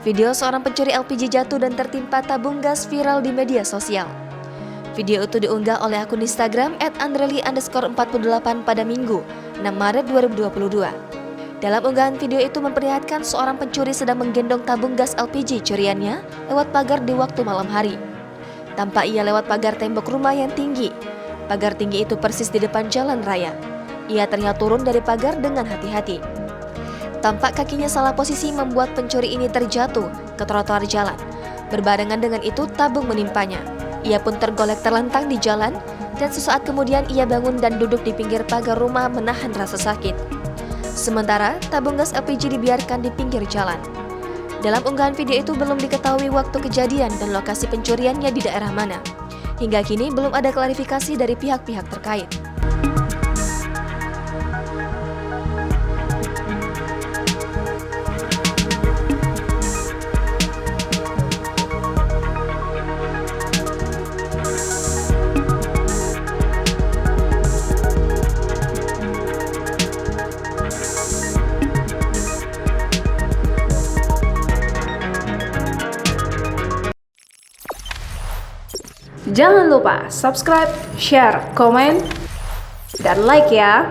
Video seorang pencuri LPG jatuh dan tertimpa tabung gas viral di media sosial. Video itu diunggah oleh akun Instagram @andreli_48 pada Minggu, 6 Maret 2022. Dalam unggahan video itu memperlihatkan seorang pencuri sedang menggendong tabung gas LPG curiannya lewat pagar di waktu malam hari. Tampak ia lewat pagar tembok rumah yang tinggi. Pagar tinggi itu persis di depan jalan raya. Ia terlihat turun dari pagar dengan hati-hati. Tampak kakinya salah posisi membuat pencuri ini terjatuh ke trotoar jalan. Berbarengan dengan itu tabung menimpanya. Ia pun tergolek terlentang di jalan dan sesaat kemudian ia bangun dan duduk di pinggir pagar rumah menahan rasa sakit. Sementara tabung gas LPG dibiarkan di pinggir jalan. Dalam unggahan video itu belum diketahui waktu kejadian dan lokasi pencuriannya di daerah mana. Hingga kini belum ada klarifikasi dari pihak-pihak terkait. Jangan lupa subscribe, share, komen, dan like ya.